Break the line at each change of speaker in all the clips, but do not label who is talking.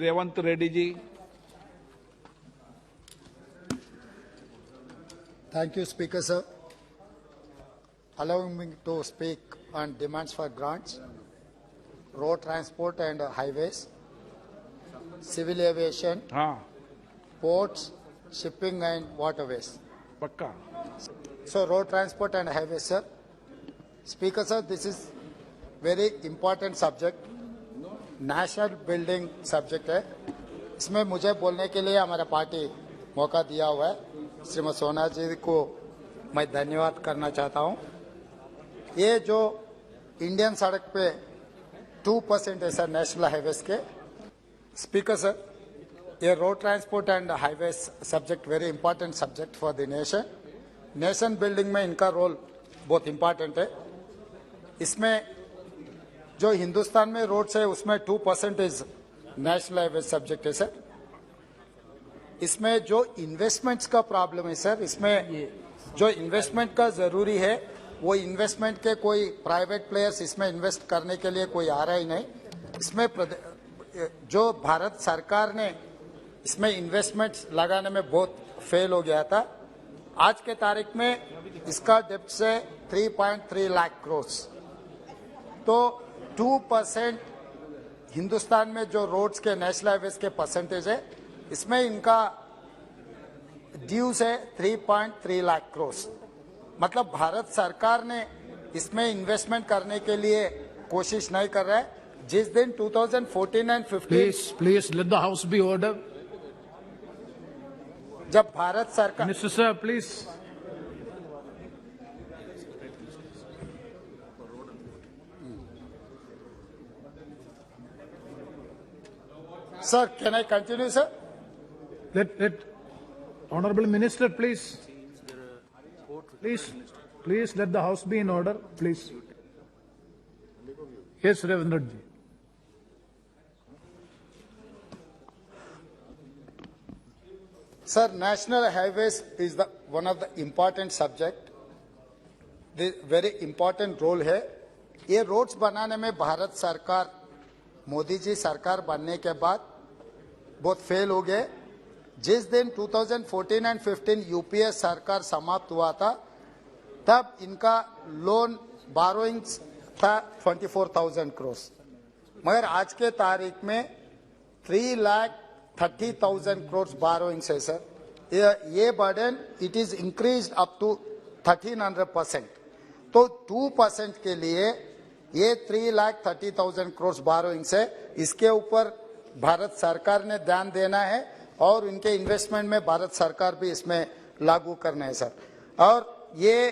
Revanth Reddy ji.
Thank you, Speaker, sir. Allowing me to speak on demands for grants, road transport and highways, civil aviation,
हाँ
ports, shipping and waterways.
पक्का।
So, road transport and highways, sir. Speaker, sir, this is very important subject. National building subject है. इसमें मुझे बोलने के लिए हमारा party मौका दिया हुआ है. श्रीमती सोना जी को मैं धन्यवाद करना चाहता हूं। ये जो इंडियन सड़क पे 2% है सर नेशनल हाईवेज के। स्पीकर सर, ये road transport and highways subject very important subject for the nation. Nation building में इनका रोल बहुत इंपॉर्टेंट है। इसमें जो हिंदुस्तान में रोड्स है उसमें 2% नेशनल हाईवेज सब्जेक्ट है सर। इसमें जो इन्वेस्टमेंट्स का प्रॉब्लम है सर, इसमें जो इन्वेस्टमेंट का जरूरी है वो इन्वेस्टमेंट के कोई प्राइवेट प्लेयर्स इसमें इन्वेस्ट करने के लिए कोई आ रहा ही नहीं। इसमें जो भारत सरकार ने इसमें इन्वेस्टमेंट्स लगाने में बहुत फेल हो गया था। आज के तारीख में इसका डेप्थ से 3.3 लाख करोड़, तो 2% हिंदुस्तान में जो रोड्स के नेशनल हाईवेज के परसेंटेज है, इसमें इनका ड्यूज है 3.3 लाख करोड़। मतलब भारत सरकार ने इसमें इन्वेस्टमेंट करने के लिए कोशिश नहीं कर रहा है। जिस दिन 2014 and 15
please let the house be order.
जब भारत सरकार
mister sir please.
Sir, can I continue sir?
Let honorable minister please let the house be in order please. Yes, Ravindra ji.
Sir, national highways is the one of the important subject. The very important role है। ये roads बनाने में भारत सरकार, मोदी जी सरकार बनने के बाद बहुत फेल हो गए। जिस दिन 2014 एंड 15 यूपीए सरकार समाप्त हुआ था, तब इनका लोन बारोइंग्स था 24,000 करोड़, मगर आज के तारीख में 3,30,000 करोड़ बारोइंग्स है सर। ये burden it is increase up to 1300%। तो 2% के लिए ये 3,30,000 करोड़ बारोइंग्स है। इसके ऊपर भारत सरकार ने ध्यान देना है और इनके इन्वेस्टमेंट में भारत सरकार भी इसमें लागू करना है सर। और ये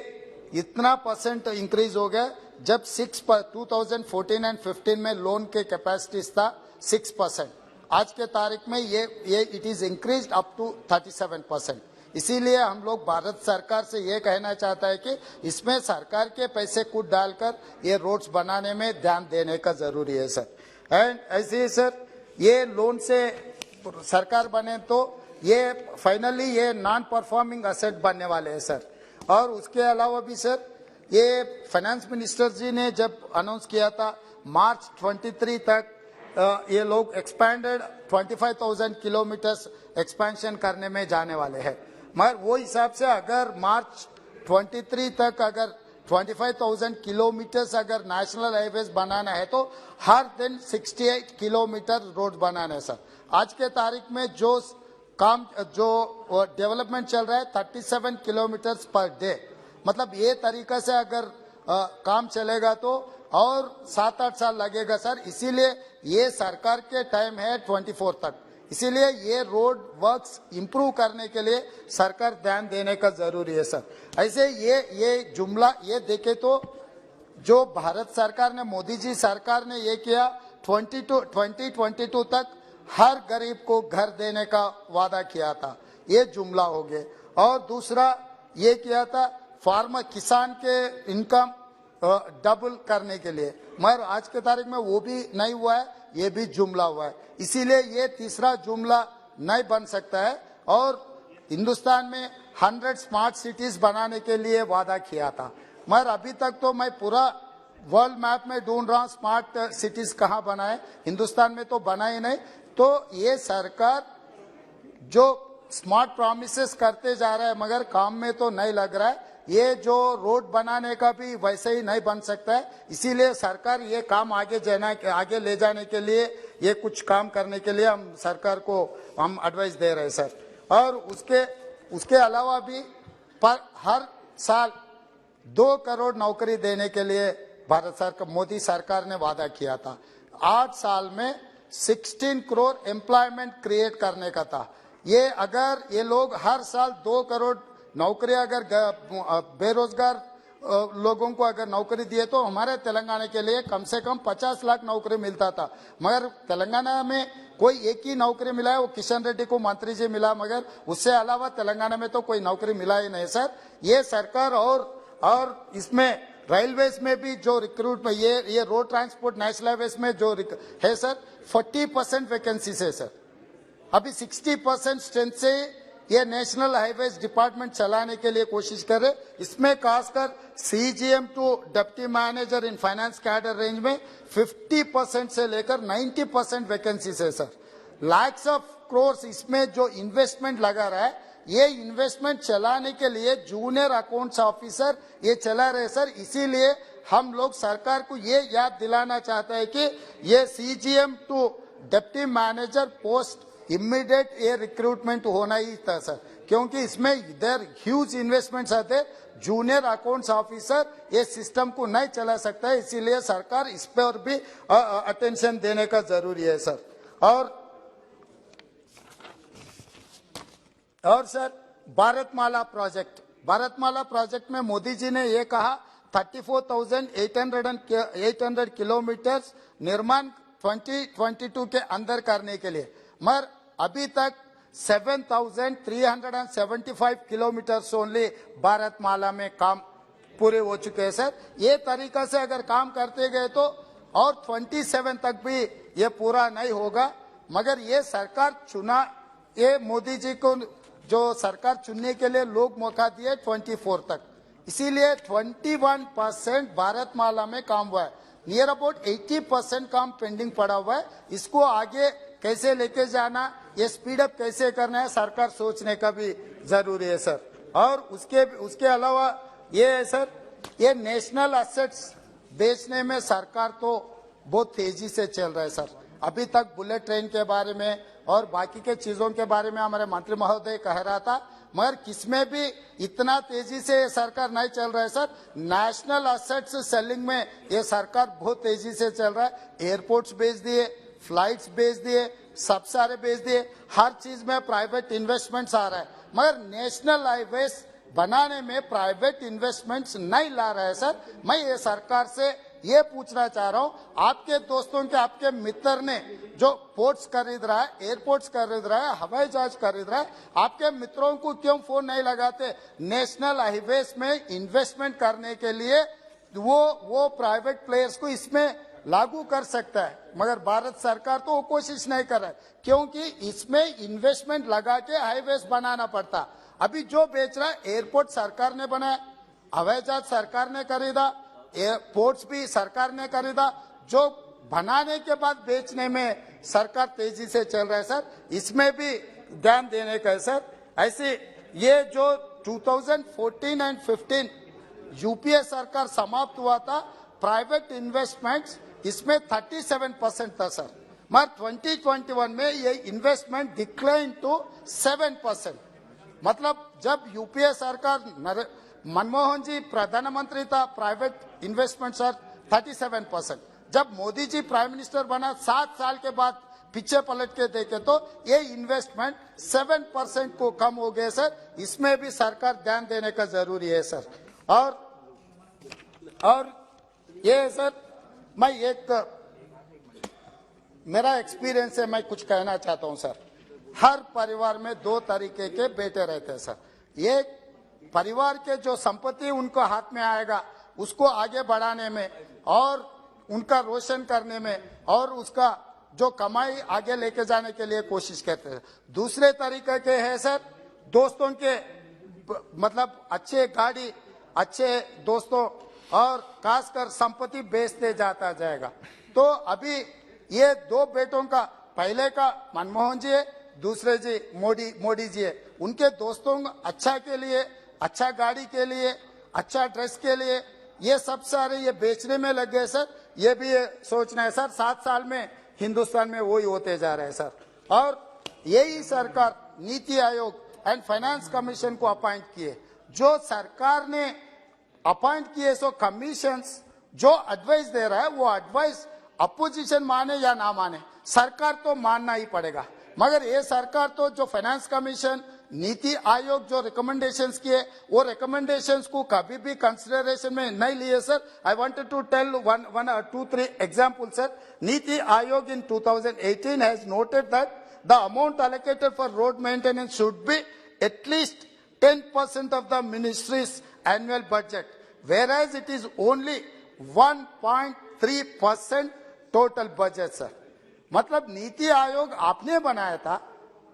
इतना परसेंट इंक्रीज हो गया, जब 2014 एंड 15 में लोन के कैपेसिटीज था 6%, आज के तारीख में ये it is increase up to 37%। इसीलिए हम लोग भारत सरकार से ये कहना चाहता है कि इसमें सरकार के पैसे कुछ डालकर ये रोड्स बनाने में ध्यान देने का जरूरी है सर। एंड ऐसे ही सर, ये लोन से सरकार बने तो ये फाइनली ये नॉन परफॉर्मिंग असेट बनने वाले हैं सर। और उसके अलावा भी सर, ये फाइनेंस मिनिस्टर जी ने जब अनाउंस किया था मार्च 23 तक ये लोग एक्सपैंडेड 25,000 किलोमीटर्स एक्सपेंशन करने में जाने वाले हैं। मगर वो हिसाब से अगर मार्च 23 तक अगर 25,000 किलोमीटर्स अगर नेशनल हाईवेज बनाना है तो हर दिन 68 किलोमीटर रोड बनाना है सर। आज के तारीख में जो डेवलपमेंट चल रहा है 37 किलोमीटर्स पर डे। मतलब ये तरीका से अगर काम चलेगा तो और 7-8 साल लगेगा सर। इसीलिए ये सरकार के टाइम है 24 तक। इसीलिए ये रोड वर्क्स इंप्रूव करने के लिए सरकार ध्यान देने का जरूरी है सर। ऐसे ये जुमला ये देखे तो जो भारत सरकार ने, मोदी जी सरकार ने ये किया 2022 तक हर गरीब को घर देने का वादा किया था, ये जुमला हो गए। और दूसरा ये किया था फार्मर किसान के इनकम डबल करने के लिए, मगर आज के तारीख में वो भी नहीं हुआ है, ये भी जुमला हुआ है। इसीलिए ये तीसरा जुमला नहीं बन सकता है। और हिंदुस्तान में 100 स्मार्ट सिटीज बनाने के लिए वादा किया था, मगर अभी तक तो मैं पूरा वर्ल्ड मैप में ढूंढ रहा हूँ स्मार्ट सिटीज कहाँ बना है, हिंदुस्तान में तो बना ही नहीं। तो ये सरकार जो स्मार्ट प्रॉमिसेस करते जा रहा है मगर काम में तो नहीं लग रहा है। ये जो रोड बनाने का भी वैसे ही नहीं बन सकता है, इसीलिए सरकार ये काम आगे ले जाने के लिए, ये कुछ काम करने के लिए हम सरकार को हम एडवाइस दे रहे हैं सर। और उसके अलावा भी पर हर साल 2 करोड़ नौकरी देने के लिए भारत सरकार, मोदी सरकार ने वादा किया था। 8 साल में 16 करोड़ एम्प्लॉयमेंट क्रिएट करने का था। ये अगर ये लोग हर साल 2 करोड़ नौकरी अगर बेरोजगार लोगों को अगर नौकरी दिए तो हमारे तेलंगाना के लिए कम से कम 50 लाख नौकरी मिलता था। मगर तेलंगाना में कोई एक ही नौकरी मिला है, वो किशन रेड्डी को मंत्री जी मिला, मगर उससे अलावा तेलंगाना में तो कोई नौकरी मिला ही नहीं सर। ये सरकार और इसमें रेलवेज में भी जो रिक्रूट ये रोड ट्रांसपोर्ट नेशनल हाईवेज में जो है सर 40% वैकेंसीज है सर। अभी 60% स्ट्रेंथ से ये नेशनल हाईवेज डिपार्टमेंट चलाने के लिए कोशिश कर रहे। इसमें खासकर CGM to deputy manager in finance cadre range में 50% से लेकर 90% वैकेंसीज है सर। लैक्स ऑफ क्रोर्स इसमें जो इन्वेस्टमेंट लगा रहा है, ये इन्वेस्टमेंट चलाने के लिए जूनियर अकाउंट्स ऑफिसर ये चला रहे सर। इसीलिए हम लोग सरकार को ये याद दिलाना चाहता है कि ये CGM to deputy manager post immediate ये रिक्रूटमेंट होना ही था सर, क्योंकि इसमें इधर ह्यूज इन्वेस्टमेंट्स आते। जूनियर अकाउंट्स ऑफिसर ये सिस्टम को नहीं चला सकता है, इसीलिए सरकार इस पर भी अटेंशन देने का जरूरी है सर। और सर भारतमाला प्रोजेक्ट में मोदी जी ने ये कहा 34,800 किलोमीटर निर्माण 2022 के अंदर करने के लिए, मगर अभी तक 7,375 किलोमीटर ओनली भारतमाला में काम पूरे हो चुके हैं सर। ये तरीका से अगर काम करते गए तो और 27 तक भी ये पूरा नहीं होगा, मगर ये सरकार चुना, ये मोदी जी को जो सरकार चुनने के लिए लोग मौका दिए 24 तक, इसीलिए 21% भारतमाला में काम हुआ है। नियर अबाउट 80% काम पेंडिंग पड़ा हुआ है। इसको आगे कैसे लेके जाना, ये स्पीड अप कैसे करना है, सरकार सोचने का भी जरूरी है सर। और उसके अलावा ये है सर, ये नेशनल एसेट्स बेचने में सरकार तो बहुत तेजी से चल रहा है सर। अभी तक बुलेट ट्रेन के बारे में और बाकी के चीजों के बारे में हमारे मंत्री महोदय कह रहा था, मगर किसमें भी इतना तेजी से सरकार नहीं चल रहा है सर। नेशनल एसेट्स सेलिंग में ये सरकार बहुत तेजी से चल रहा है। एयरपोर्ट्स बेच दिए, फ्लाइट्स बेच दिए, सब सारे बेच दिए, हर चीज में प्राइवेट इन्वेस्टमेंट्स आ रहा है, मगर नेशनल हाईवेज बनाने में प्राइवेट इन्वेस्टमेंट्स नहीं ला रहा है सर। मैं ये सरकार से ये पूछना चाह रहा हूँ, आपके दोस्तों के आपके मित्र ने जो पोर्ट्स खरीद रहा है, एयरपोर्ट्स खरीद रहा है, हवाई जहाज खरीद रहा है, आपके मित्रों को क्यों फोन नहीं लगाते नेशनल हाईवेज में इन्वेस्टमेंट करने के लिए? वो प्राइवेट प्लेयर्स को इसमें लागू कर सकता है, मगर भारत सरकार तो वो कोशिश नहीं कर रहा है, क्योंकि इसमें इन्वेस्टमेंट लगा के हाईवेज बनाना पड़ता। अभी जो बेच रहा है एयरपोर्ट सरकार ने बनाया, हवाई जहाज सरकार ने खरीदा, एयरपोर्ट्स भी सरकार ने खरीदा, जो बनाने के बाद बेचने में सरकार तेजी से चल रहा है सर। इसमें भी ध्यान देने का है सर। ऐसे ये जो 2014 एंड 15 यूपीए सरकार समाप्त हुआ था, प्राइवेट इन्वेस्टमेंट्स इसमें 37% था सर, मगर 2021 में ये इन्वेस्टमेंट डिक्लाइन टू 7%। मतलब जब यूपीए सरकार मनमोहन जी प्रधानमंत्री था, प्राइवेट इन्वेस्टमेंट सर 37%। जब मोदी जी प्राइम मिनिस्टर बना 7 साल के बाद पीछे पलट के देखे तो ये इन्वेस्टमेंट 7% को कम हो गए सर। इसमें भी सरकार ध्यान देने का जरूरी है सर। और ये सर, मैं मेरा एक्सपीरियंस है, मैं कुछ कहना चाहता हूं सर। हर परिवार में 2 तरीके के बेटे रहते हैं सर। एक परिवार के जो संपत्ति उनको हाथ में आएगा उसको आगे बढ़ाने में और उनका रोशन करने में और उसका जो कमाई आगे लेके जाने के लिए कोशिश करते हैं। दूसरे तरीके के है सर, दोस्तों के मतलब अच्छे गाड़ी, अच्छे दोस्तों और खासकर संपत्ति बेचते जाता जाएगा। तो अभी ये 2 बेटों का पहले का मनमोहन जी है, दूसरे जी मोदी जी है, उनके दोस्तों अच्छा के लिए, अच्छा गाड़ी के लिए, अच्छा ड्रेस के लिए ये सब सारे ये बेचने में लग गए सर। ये भी सोचना है सर, 7 साल में हिंदुस्तान में वही होते जा रहे हैं सर। और यही सरकार NITI Aayog and finance commission को अपॉइंट किए। जो सरकार ने अपॉइंट किए सो कमीशंस जो एडवाइस दे रहा है वो एडवाइस अपोजिशन माने या ना माने, सरकार तो मानना ही पड़ेगा। मगर ये सरकार तो जो फाइनेंस कमीशन, नीति आयोग जो रिकमेंडेशंस किए वो रिकमेंडेशंस को कभी भी कंसिडरेशन में नहीं लिए sir. I wanted to tell one or 2-3 examples sir. NITI Aayog in 2018 has noted that the amount allocated for road maintenance should be at least 10% of the ministry's annual budget, whereas it is only 1.3% total budget sir. मतलब नीति आयोग आपने बनाया था,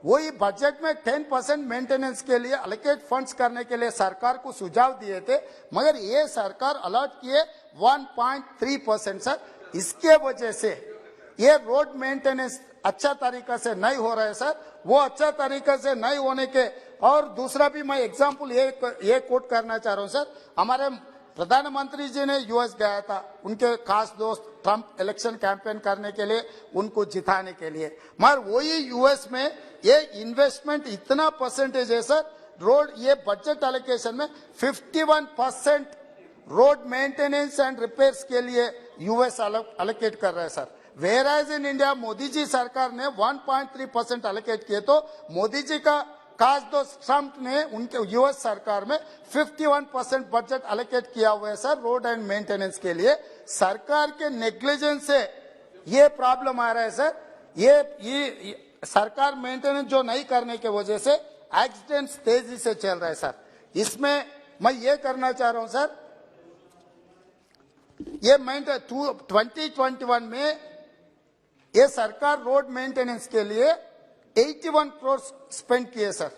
वही budget में 10% maintenance के लिए allocate funds करने के लिए सरकार को सुझाव दिए थे, मगर ये सरकार अलॉट किए 1.3% सर। इसके वजह से ये रोड मेंटेनेंस अच्छा तरीका से नहीं हो रहा है सर। वो अच्छा तरीका से नहीं होने के, और दूसरा भी मैं एग्जांपल ये कोट करना चाह रहा हूं सर। हमारे प्रधानमंत्री जी ने यूएस गया था, उनके खास दोस्त ट्रंप इलेक्शन कैंपेन करने के लिए, उनको जिताने के लिए, मगर वही यूएस में ये इन्वेस्टमेंट इतना परसेंटेज है सर। रोड ये बजट एलोकेशन में 51% रोड मेंटेनेंस एंड रिपेयर्स के लिए यूएस अलोकेट कर रहा है sir. Whereas in India Modi ji सरकार ने 1.3% अलोकेट किए, तो मोदी जी का खास दोस्त ट्रंप ने उनके यूएस सरकार में 51% बजट अलोकेट किया हुआ है सर रोड एंड मेंटेनेंस के लिए। सरकार के नेग्लिजेंस से ये प्रॉब्लम आ रहा है सर। ये सरकार मेंटेनेंस जो नहीं करने के वजह से एक्सीडेंट्स तेजी से चल रहा है सर। इसमें मैं ये करना चाह रहा हूं सर, ये 2021 में ये सरकार रोड मेंटेनेंस के लिए 81 करोड़ स्पेंड किए sir.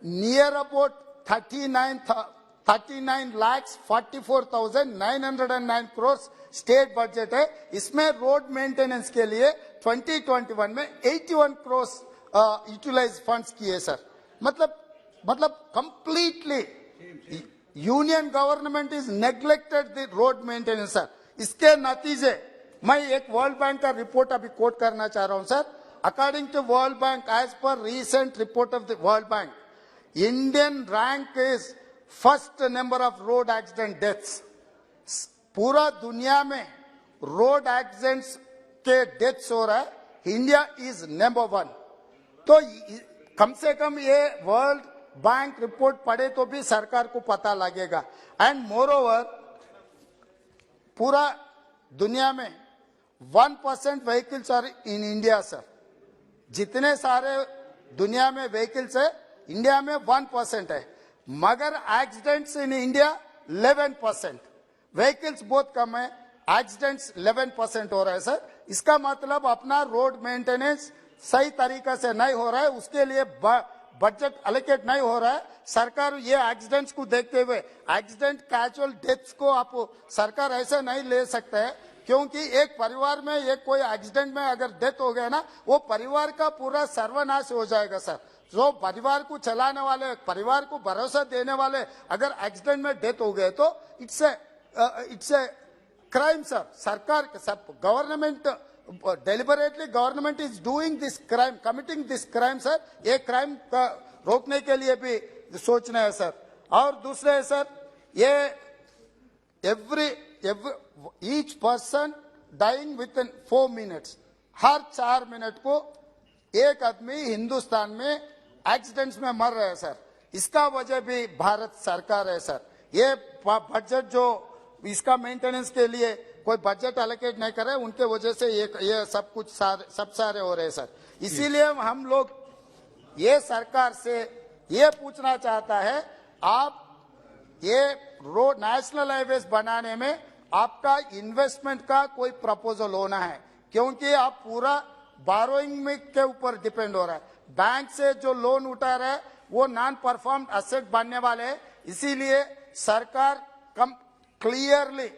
Near about 39,44,909 crore state budget है। इसमें रोड मेंटेनेंस के लिए 2021 में 81 करोड़ यूटिलाइज फंड्स किए सर। मतलब completely union government is neglected the road maintenance sir. इसके नतीजे मैं एक वर्ल्ड बैंक का रिपोर्ट अभी कोट करना चाह रहा हूं sir. According to World Bank, as per recent report of the World Bank, Indian rank is first number of road accident deaths. पूरा दुनिया में रोड एक्सीडेंट्स के डेथ्स हो रहा है, इंडिया इज नंबर 1। तो कम से कम ये वर्ल्ड बैंक रिपोर्ट पढ़े तो भी सरकार को पता लगेगा। एंड मोर ओवर पूरा दुनिया में 1% vehicles are in India sir. जितने सारे दुनिया में व्हीकल्स है, इंडिया में 1% है, मगर एक्सीडेंट्स इन इंडिया 11%। व्हीकल्स बहुत कम है, एक्सीडेंट्स 11% हो रहा है सर। इसका मतलब अपना रोड मेंटेनेंस सही तरीका से नहीं हो रहा है, उसके लिए बजट अलोकेट नहीं हो रहा है। सरकार ये एक्सीडेंट्स को देखते हुए एक्सीडेंट कैजुअल डेथ्स को आप सरकार ऐसे नहीं ले सकता है, क्योंकि एक परिवार में एक कोई एक्सीडेंट में अगर डेथ हो गया ना, वो परिवार का पूरा सर्वनाश हो जाएगा सर। जो परिवार को चलाने वाले, परिवार को भरोसा देने वाले अगर एक्सीडेंट में डेथ हो गए तो इट्स ए क्राइम सर। सरकार government deliberately government is doing this crime, committing this crime sir. ये क्राइम का रोकने के लिए भी सोचना है सर। और दूसरे है सर, ये each person dying within 4 minutes, हर 4 मिनट को एक आदमी हिंदुस्तान में एक्सीडेंट्स में मर रहे हैं सर। इसका वजह भी भारत सरकार है सर। ये बजट जो इसका मेंटेनेंस के लिए कोई बजट अलोकेट नहीं कर रहे, उनके वजह से ये सब कुछ सब सारे हो रहे हैं सर। इसीलिए हम लोग ये सरकार से ये पूछना चाहता है, आप ये रोड नेशनल हाईवेज बनाने में आपका इन्वेस्टमेंट का कोई प्रपोजल होना है, क्योंकि आप पूरा बारोइंग में के ऊपर डिपेंड हो रहा है। बैंक से जो लोन उठा रहा है वो नॉन परफॉर्म एसेट बनने वाले हैं। इसीलिए सरकार clearly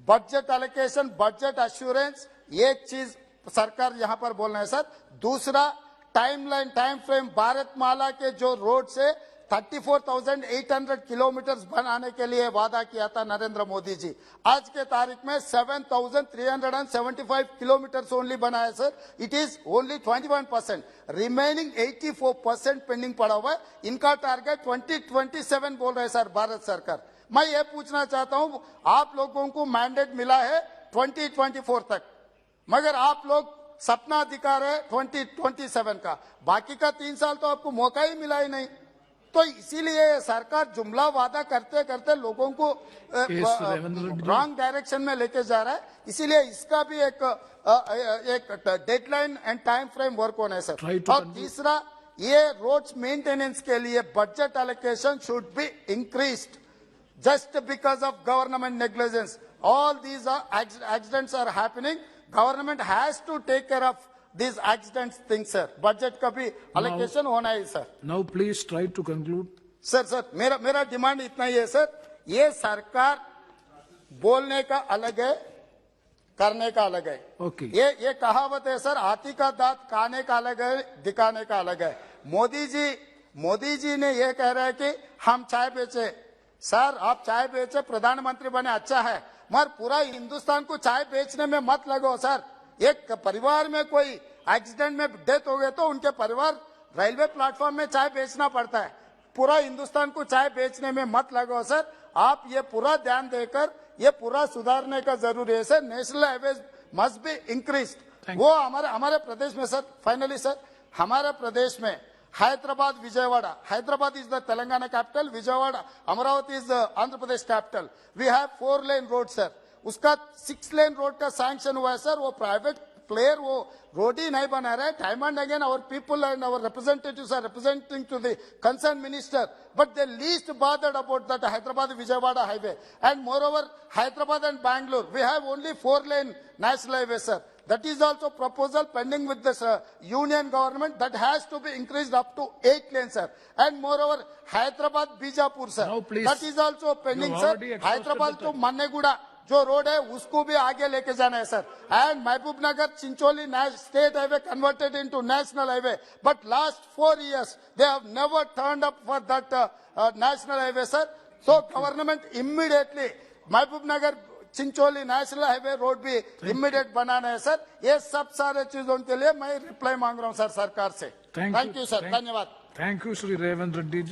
budget allocation, budget assurance, ये चीज सरकार यहाँ पर बोल रहे हैं सर। दूसरा टाइम फ्रेम भारतमाला के जो रोड से 34,800 किलोमीटर बनाने के लिए वादा किया था नरेंद्र मोदी जी, आज के तारीख में 7,375 किलोमीटर ओनली बना है sir. It is only 21%, remaining 84% pending पड़ा हुआ है। इनका टारगेट 2027 बोल रहे हैं सर भारत सरकार। मैं ये पूछना चाहता हूं, आप लोगों को मैंडेट मिला है 2024 तक, मगर आप लोग सपना दिखा रहे 2027 का, बाकी का 3 साल तो आपको मौका ही मिला ही नहीं। तो इसीलिए सरकार जुमला वादा करते करते लोगों को रॉन्ग डायरेक्शन में लेके जा रहा है। इसीलिए इसका भी एक deadline and time frame work होना है सर। और तीसरा, ये रोड्स मेंटेनेंस के लिए budget allocation should be increased just because of government negligence. All these accidents are happening. Government has to take care of these accidents things, sir. Budget का भी allocation होना है sir.
Now please try to conclude.
Sir मेरा demand इतना ही है sir, ये सरकार बोलने का अलग है, करने का अलग है।
Okay.
ये कहावत है सर, हाथी का दांत खाने का अलग है, दिखाने का अलग है। मोदी जी ने ये कह रहे हैं कि हम चाय बेचे। सर आप चाय बेचे, प्रधानमंत्री बने, अच्छा है, मगर पूरा हिंदुस्तान को चाय बेचने में मत लगो सर। एक परिवार में कोई एक्सीडेंट में डेथ हो गए तो उनके परिवार रेलवे प्लेटफॉर्म में चाय बेचना पड़ता है। पूरा हिंदुस्तान को चाय बेचने में मत लगो सर। आप ये पूरा ध्यान देकर ये पूरा सुधारने का जरूरी है sir. National highways must be increase. वो हमारे प्रदेश में सर, फाइनली सर, हमारे प्रदेश में Hyderabad, Vijayawada. Hyderabad is the Telangana capital. Vijayawada, Amaravati is the Andhra Pradesh capital. We have 4-lane road, sir. उसका 6-lane road का sanction हुआ है sir. वो private player वो road ही नहीं बना रहा है। Time and again our people and our representatives are representing to the concerned minister, but they least bothered about that Hyderabad Vijayawada highway. And moreover, Hyderabad and Bangalore, we have only 4-lane national highway, sir. That is also proposal pending with the union government, that has to be increased up to 8 lanes, sir. And moreover, Hyderabad Bijapur, sir.
Now, please.
That is also pending, sir. Hyderabad to Manneguda जो road है उसको भी आगे लेके जाना है sir. And Mahbub Nagar Chincholi state highway converted into national highway, but last 4 years they have never turned up for that national highway, sir. So government immediately Mehboob Nagar Chincholi national highway road भी immediate बनाना है सर। ये सब सारे चीजों के लिए मैं रिप्लाई मांग रहा हूँ सर सरकार से। थैंक यू सर, धन्यवाद।
Thank you, Shri Revanth Reddy ji.